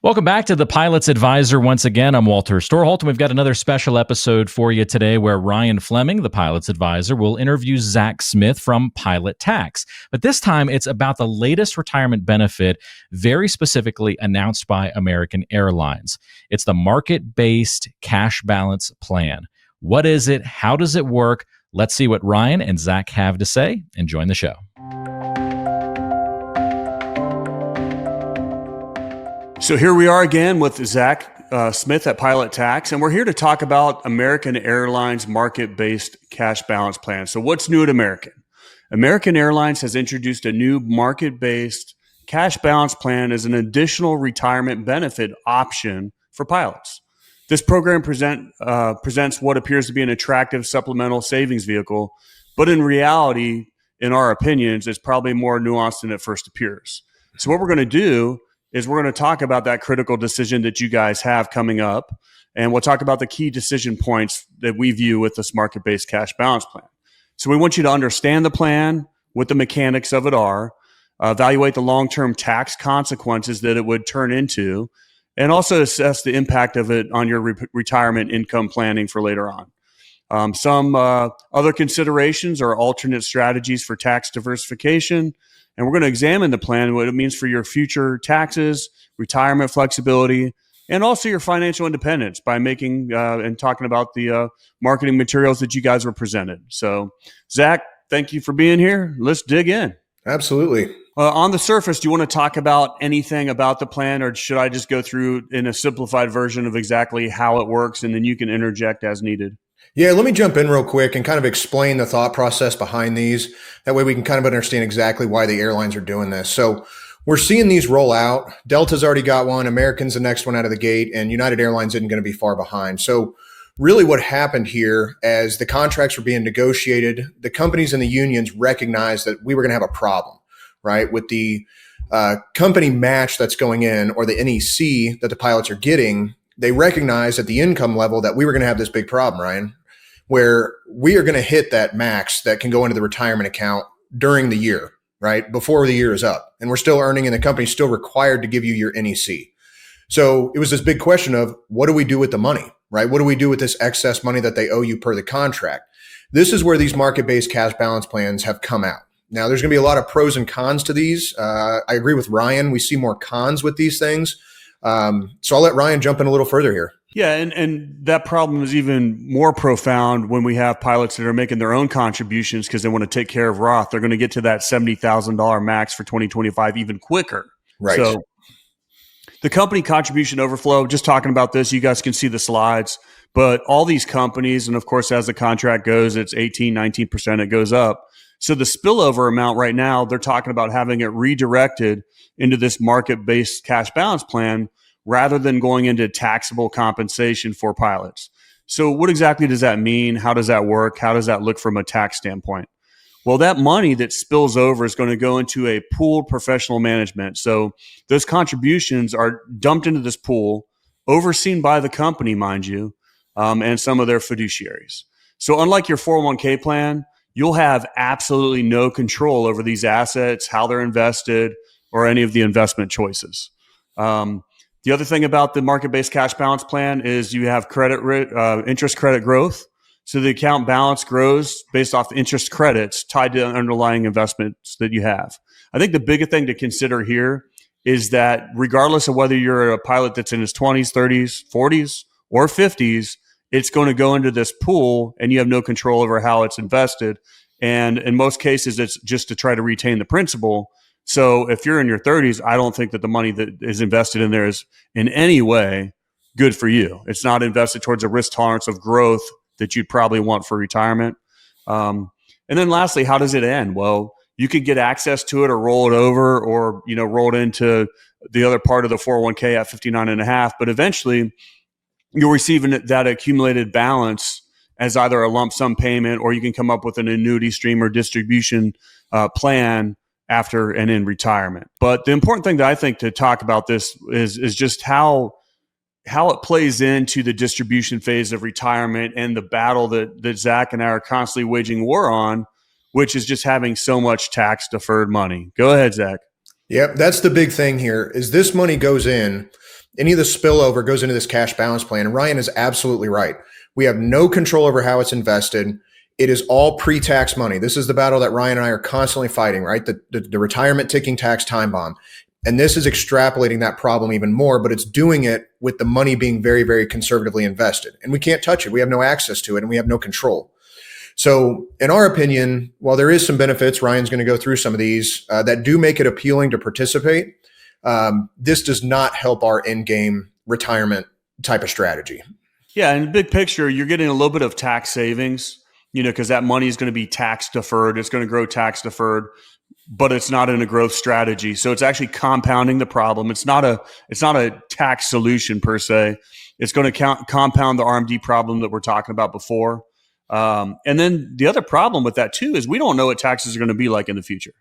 Welcome back to the Pilot's Advisor. Once again, I'm Walter Storholt, and we've got another special episode for you today where Ryan Fleming, the Pilot's Advisor, will interview Zach Smith from Pilot Tax. But this time, it's about the latest retirement benefit, very specifically announced by American Airlines. It's the market-based cash balance plan. What is it? How does it work? Let's see what Ryan and Zach have to say, and join the show. So here we are again with Zach Smith at Pilot Tax, and we're here to talk about American Airlines market-based cash balance plan. So what's new at American? American Airlines has introduced a new market-based cash balance plan as an additional retirement benefit option for pilots. This program presents what appears to be an attractive supplemental savings vehicle, but in reality, in our opinions, it's probably more nuanced than it first appears. So what we're going to do is we're going to talk about that critical decision that you guys have coming up, and we'll talk about the key decision points that we view with this market-based cash balance plan. So we want you to understand the plan, what the mechanics of it are, evaluate the long-term tax consequences that it would turn into, and also assess the impact of it on your retirement income planning for later on. Some other considerations are alternate strategies for tax diversification. And we're going to examine the plan, what it means for your future taxes, retirement flexibility, and also your financial independence by making and talking about the marketing materials that you guys were presented. So, Zach, thank you for being here. Let's dig in. Absolutely. On the surface, do you want to talk about anything about the plan, or should I just go through in a simplified version of exactly how it works, and then you can interject as needed? Yeah, let me jump in real quick and kind of explain the thought process behind these. That way we can kind of understand exactly why the airlines are doing this. So we're seeing these roll out. Delta's already got one. American's the next one out of the gate, and United Airlines isn't going to be far behind. So really what happened here, as the contracts were being negotiated, the companies and the unions recognized that we were going to have a problem, right? With the company match that's going in, or the NEC that the pilots are getting, they recognized at the income level that we were going to have this big problem, Ryan, where we are going to hit that max that can go into the retirement account during the year, right? Before the year is up. And we're still earning, and the company's still required to give you your NEC. So it was this big question of, what do we do with the money, right? What do we do with this excess money that they owe you per the contract? This is where these market-based cash balance plans have come out. Now, there's going to be a lot of pros and cons to these. I agree with Ryan. We see more cons with these things. So I'll let Ryan jump in a little further here. Yeah, and that problem is even more profound when we have pilots that are making their own contributions because they want to take care of Roth. They're going to get to that $70,000 max for 2025 even quicker. Right. So the company contribution overflow, just talking about this, you guys can see the slides, but all these companies, and of course, as the contract goes, it's 18, 19%, it goes up. So the spillover amount right now, they're talking about having it redirected into this market-based cash balance plan rather than going into taxable compensation for pilots. So what exactly does that mean? How does that work? How does that look from a tax standpoint? Well, that money that spills over is going to go into a pooled professional management. So those contributions are dumped into this pool, overseen by the company, mind you, and some of their fiduciaries. So unlike your 401k plan, you'll have absolutely no control over these assets, how they're invested, or any of the investment choices. The other thing about the market-based cash balance plan is you have interest credit growth. So the account balance grows based off interest credits tied to underlying investments that you have. I think the biggest thing to consider here is that regardless of whether you're a pilot that's in his 20s, 30s, 40s, or 50s, it's going to go into this pool and you have no control over how it's invested. And in most cases, it's just to try to retain the principal. So if you're in your 30s, I don't think that the money that is invested in there is in any way good for you. It's not invested towards a risk tolerance of growth that you'd probably want for retirement. And then lastly, how does it end? Well, you could get access to it or roll it over or, roll it into the other part of the 401k at 59.5. But eventually you'll receive that accumulated balance as either a lump sum payment, or you can come up with an annuity stream or distribution plan after and in retirement. But the important thing that I think to talk about this is just how it plays into the distribution phase of retirement and the battle that Zach and I are constantly waging war on, which is just having so much tax deferred money. Go ahead, Zach. Yep, that's the big thing here is this money goes in Any of the spillover goes into this cash balance plan. And Ryan is absolutely right. We have no control over how it's invested. It is all pre-tax money. This is the battle that Ryan and I are constantly fighting, right? The retirement ticking tax time bomb. And this is extrapolating that problem even more, but it's doing it with the money being very, very conservatively invested. And we can't touch it. We have no access to it and we have no control. So in our opinion, while there is some benefits, Ryan's going to go through some of these that do make it appealing to participate. This does not help our end game retirement type of strategy. Yeah. In the big picture, you're getting a little bit of tax savings, because that money is going to be tax deferred. It's going to grow tax deferred, but it's not in a growth strategy. So it's actually compounding the problem. It's not a tax solution per se. It's going to compound the RMD problem that we're talking about before. And then the other problem with that too is we don't know what taxes are going to be like in the future.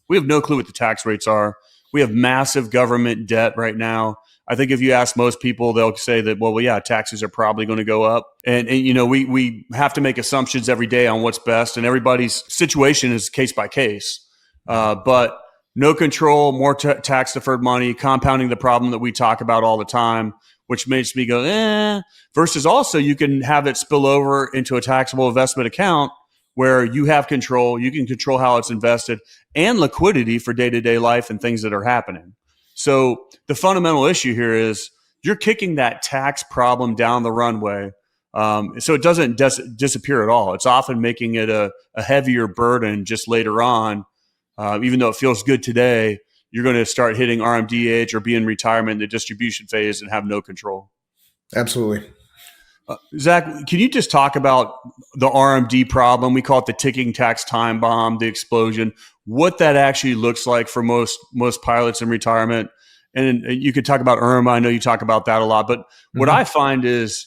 We have no clue what the tax rates are. We have massive government debt right now. I think if you ask most people, they'll say that, well, yeah, taxes are probably going to go up. And we have to make assumptions every day on what's best. And everybody's situation is case by case. But no control, more tax deferred money, compounding the problem that we talk about all the time, which makes me go, versus also you can have it spill over into a taxable investment account where you have control, you can control how it's invested and liquidity for day-to-day life and things that are happening. So the fundamental issue here is you're kicking that tax problem down the runway. So it doesn't disappear at all. It's often making it a heavier burden just later on. Even though it feels good today, you're going to start hitting RMD age or be in retirement in the distribution phase and have no control. Absolutely. Zach, can you just talk about the RMD problem? We call it the ticking tax time bomb, the explosion, what that actually looks like for most pilots in retirement. And you could talk about IRMA. I know you talk about that a lot. But what I find is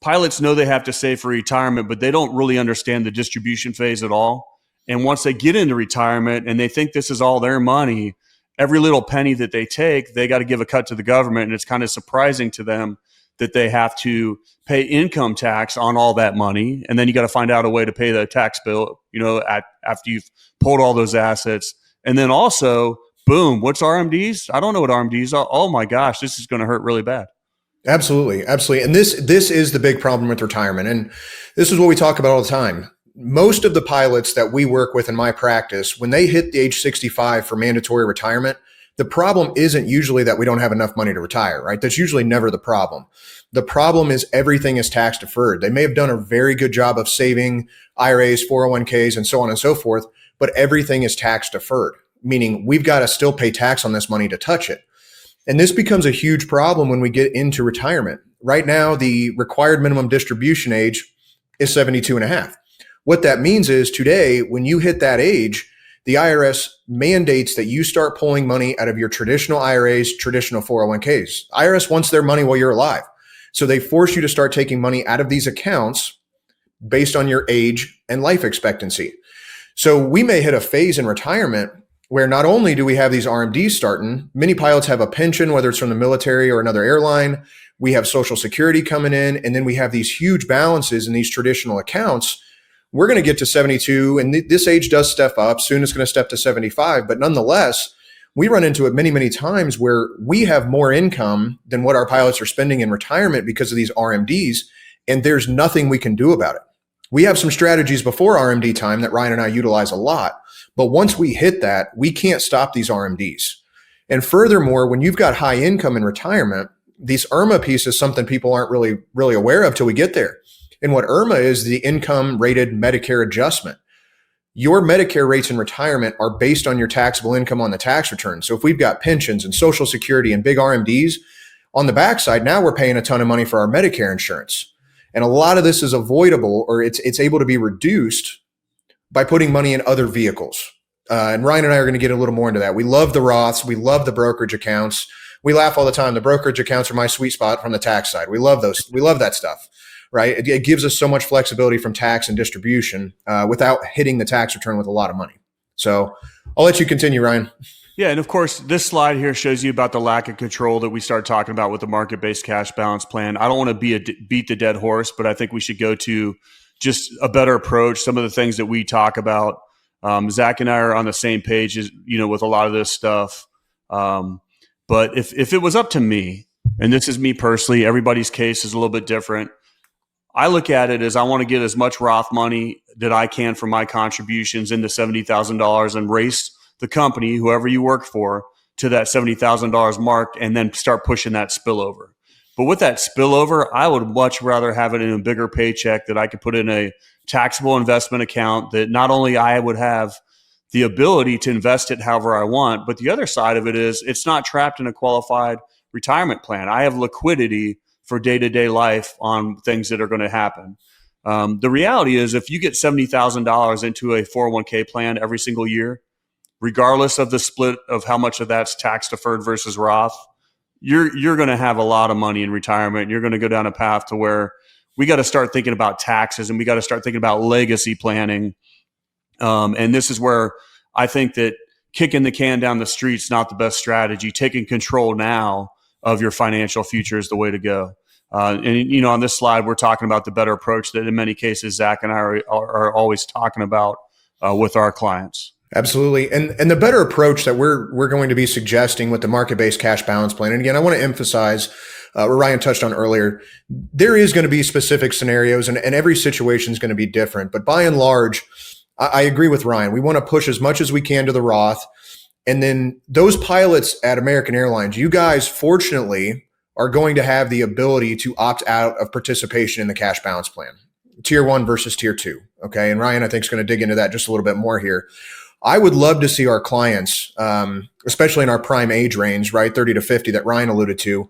pilots know they have to save for retirement, but they don't really understand the distribution phase at all. And once they get into retirement and they think this is all their money, every little penny that they take, they got to give a cut to the government. And it's kind of surprising to them that they have to pay income tax on all that money. And then you got to find out a way to pay the tax bill, after you've pulled all those assets. And then also, boom, what's RMDs? I don't know what RMDs are. Oh my gosh, this is going to hurt really bad. Absolutely. Absolutely. And this is the big problem with retirement. And this is what we talk about all the time. Most of the pilots that we work with in my practice, when they hit the age 65 for mandatory retirement, the problem isn't usually that we don't have enough money to retire, right? That's usually never the problem. The problem is everything is tax deferred. They may have done a very good job of saving IRAs, 401ks, and so on and so forth, but everything is tax deferred, meaning we've got to still pay tax on this money to touch it. And this becomes a huge problem when we get into retirement. Right now, the required minimum distribution age is 72 and a half. What that means is today, when you hit that age, the IRS mandates that you start pulling money out of your traditional IRAs, traditional 401ks. IRS wants their money while you're alive. So they force you to start taking money out of these accounts based on your age and life expectancy. So we may hit a phase in retirement where not only do we have these RMDs starting, many pilots have a pension, whether it's from the military or another airline. We have Social Security coming in, and then we have these huge balances in these traditional accounts. We're going to get to 72, and this age does step up. Soon it's going to step to 75. But nonetheless, we run into it many, many times where we have more income than what our pilots are spending in retirement because of these RMDs, and there's nothing we can do about it. We have some strategies before RMD time that Ryan and I utilize a lot. But once we hit that, we can't stop these RMDs. And furthermore, when you've got high income in retirement, these IRMA piece is something people aren't really aware of till we get there. And what IRMA is, the income rated Medicare adjustment. Your Medicare rates in retirement are based on your taxable income on the tax return. So if we've got pensions and Social Security and big RMDs, on the backside, now we're paying a ton of money for our Medicare insurance. And a lot of this is avoidable, or it's able to be reduced by putting money in other vehicles. And Ryan and I are going to get a little more into that. We love the Roths. We love the brokerage accounts. We laugh all the time. The brokerage accounts are my sweet spot from the tax side. We love those. We love that stuff, right? It gives us so much flexibility from tax and distribution without hitting the tax return with a lot of money. So I'll let you continue, Ryan. Yeah, and of course, this slide here shows you about the lack of control that we started talking about with the market-based cash balance plan. I don't want to beat the dead horse, but I think we should go to just a better approach, some of the things that we talk about. Zach and I are on the same page, with a lot of this stuff. But if it was up to me, and this is me personally, everybody's case is a little bit different. I look at it as I want to get as much Roth money that I can from my contributions into $70,000 and race the company, whoever you work for, to that $70,000 mark and then start pushing that spillover. But with that spillover, I would much rather have it in a bigger paycheck that I could put in a taxable investment account that not only I would have the ability to invest it however I want, but the other side of it is it's not trapped in a qualified retirement plan. I have liquidity for day-to-day life on things that are going to happen. The reality is if you get $70,000 into a 401k plan every single year, regardless of the split of how much of that's tax deferred versus Roth, you're going to have a lot of money in retirement. You're going to go down a path to where we got to start thinking about taxes and we got to start thinking about legacy planning. And this is where I think that kicking the can down the street is not the best strategy. Taking control now of your financial future is the way to go. And on this slide, we're talking about the better approach that in many cases, Zach and I are always talking about with our clients. Absolutely. And the better approach that we're going to be suggesting with the market-based cash balance plan. And again, I want to emphasize what Ryan touched on earlier. There is going to be specific scenarios and every situation is going to be different. But by and large, I agree with Ryan. We want to push as much as we can to the Roth. And then those pilots at American Airlines, you guys, fortunately, are going to have the ability to opt out of participation in the cash balance plan. Tier 1 versus Tier 2. Okay. And Ryan, I think, is going to dig into that just a little bit more here. I would love to see our clients, especially in our prime age range, right, 30 to 50 that Ryan alluded to.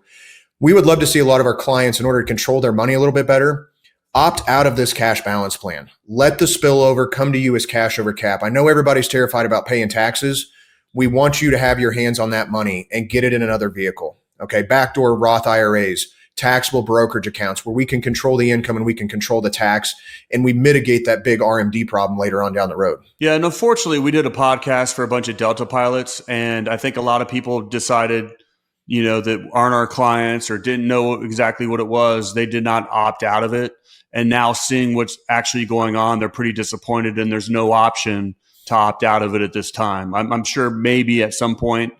We would love to see a lot of our clients, in order to control their money a little bit better, opt out of this cash balance plan. Let the spillover come to you as cash over cap. I know everybody's terrified about paying taxes. We want you to have your hands on that money and get it in another vehicle. Okay, backdoor Roth IRAs, taxable brokerage accounts where we can control the income and we can control the tax and we mitigate that big RMD problem later on down the road. Yeah, and unfortunately, we did a podcast for a bunch of Delta pilots, and I think a lot of people decided, that aren't our clients or didn't know exactly what it was. They did not opt out of it. And now seeing what's actually going on, they're pretty disappointed, and there's no option to opt out of it at this time. I'm sure maybe at some point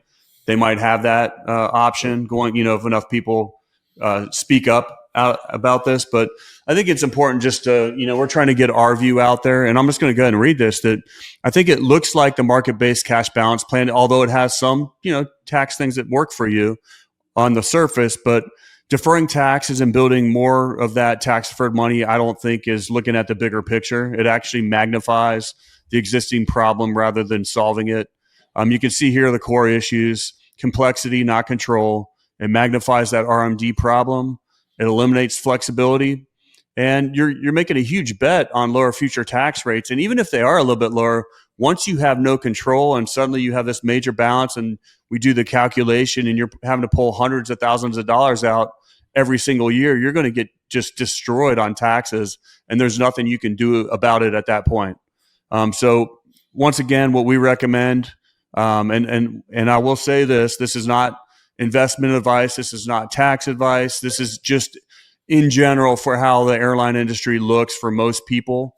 they might have that option going, if enough people speak up about this. But I think it's important just to, we're trying to get our view out there. And I'm just going to go ahead and read this, that I think it looks like the market-based cash balance plan, although it has some, tax things that work for you on the surface, but deferring taxes and building more of that tax-deferred money, I don't think is looking at the bigger picture. It actually magnifies the existing problem rather than solving it. You can see here the core issues: complexity, not control. It magnifies that RMD problem. It eliminates flexibility. And you're making a huge bet on lower future tax rates. And even if they are a little bit lower, once you have no control and suddenly you have this major balance and we do the calculation and you're having to pull hundreds of thousands of dollars out every single year, you're going to get just destroyed on taxes. And there's nothing you can do about it at that point. So once again, what we recommend, and I will say this is not investment advice. This is not tax advice. This is just in general for how the airline industry looks for most people.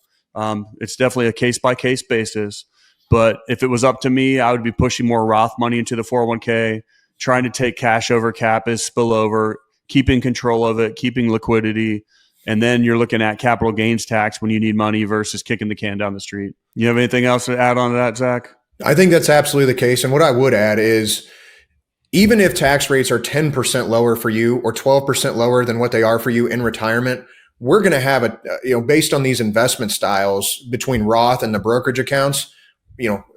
It's definitely a case-by-case basis. But if it was up to me, I would be pushing more Roth money into the 401k, trying to take cash over cap as spillover, keeping control of it, keeping liquidity. And then you're looking at capital gains tax when you need money versus kicking the can down the street. You have anything else to add on to that, Zach? I think that's absolutely the case. And what I would add is, even if tax rates are 10% lower for you or 12% lower than what they are for you in retirement, we're going to have based on these investment styles between Roth and the brokerage accounts,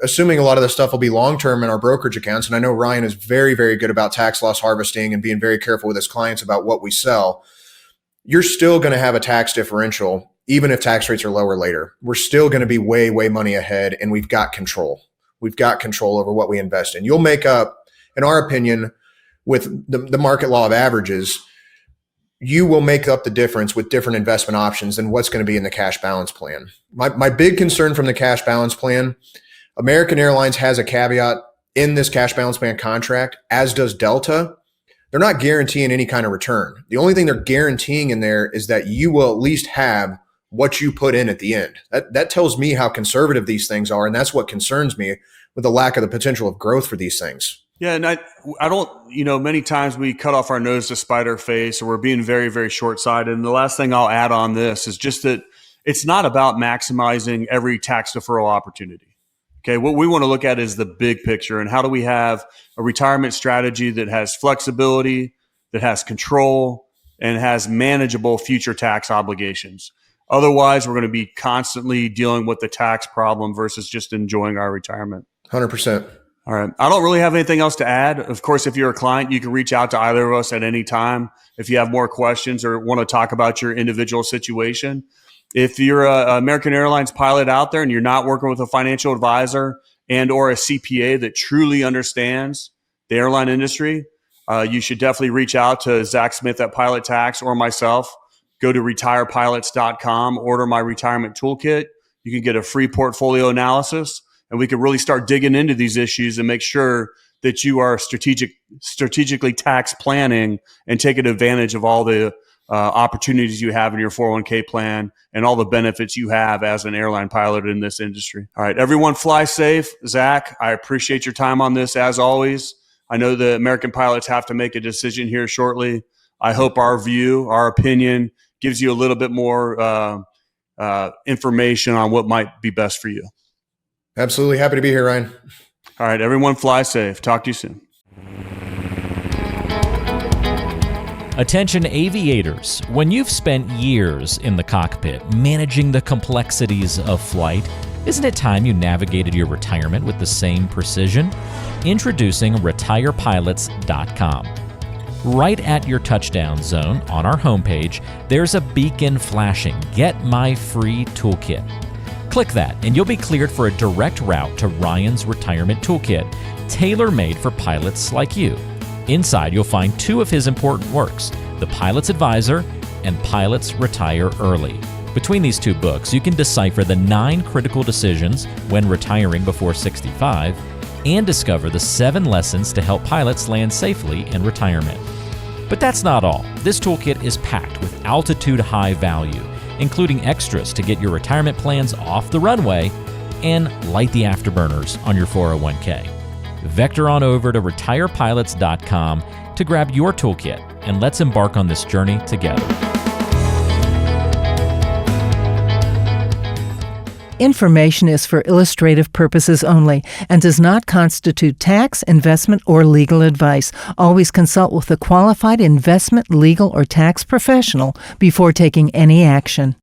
assuming a lot of the stuff will be long-term in our brokerage accounts. And I know Ryan is very, very good about tax loss harvesting and being very careful with his clients about what we sell. You're still going to have a tax differential, even if tax rates are lower later. We're still going to be way, way money ahead, and we've got control. We've got control over what we invest in. You'll make up, in our opinion, with the market law of averages, you will make up the difference with different investment options than what's going to be in the cash balance plan. My big concern from the cash balance plan, American Airlines has a caveat in this cash balance plan contract, as does Delta. They're not guaranteeing any kind of return. The only thing they're guaranteeing in there is that you will at least have what you put in at the end. That tells me how conservative these things are, and that's what concerns me with the lack of the potential of growth for these things. Yeah, and I don't, many times we cut off our nose to spite our face, or we're being very, very short-sighted. And the last thing I'll add on this is just that it's not about maximizing every tax deferral opportunity. Okay, what we want to look at is the big picture, and how do we have a retirement strategy that has flexibility, that has control, and has manageable future tax obligations. Otherwise, we're going to be constantly dealing with the tax problem versus just enjoying our retirement. 100%. All right. I don't really have anything else to add. Of course, if you're a client, you can reach out to either of us at any time if you have more questions or want to talk about your individual situation. If you're an American Airlines pilot out there and you're not working with a financial advisor and or a CPA that truly understands the airline industry, you should definitely reach out to Zach Smith at Pilot Tax or myself. Go to retirepilots.com, order my retirement toolkit. You can get a free portfolio analysis, and we can really start digging into these issues and make sure that you are strategically tax planning and taking advantage of all the opportunities you have in your 401k plan and all the benefits you have as an airline pilot in this industry. All right, everyone fly safe. Zach, I appreciate your time on this as always. I know the American pilots have to make a decision here shortly. I hope our view, our opinion gives you a little bit more information on what might be best for you. Absolutely. Happy to be here, Ryan. All right, everyone fly safe. Talk to you soon. Attention aviators, when you've spent years in the cockpit managing the complexities of flight, isn't it time you navigated your retirement with the same precision? Introducing retirepilots.com. Right at your touchdown zone on our homepage, there's a beacon flashing, "Get my free toolkit." Click that and you'll be cleared for a direct route to Ryan's retirement toolkit, tailor-made for pilots like you. Inside, you'll find two of his important works, The Pilot's Advisor and Pilots Retire Early. Between these two books, you can decipher the 9 critical decisions when retiring before 65 and discover the 7 lessons to help pilots land safely in retirement. But that's not all. This toolkit is packed with altitude high value, including extras to get your retirement plans off the runway and light the afterburners on your 401k. Vector on over to retirepilots.com to grab your toolkit, and let's embark on this journey together. Information is for illustrative purposes only and does not constitute tax, investment, or legal advice. Always consult with a qualified investment, legal, or tax professional before taking any action.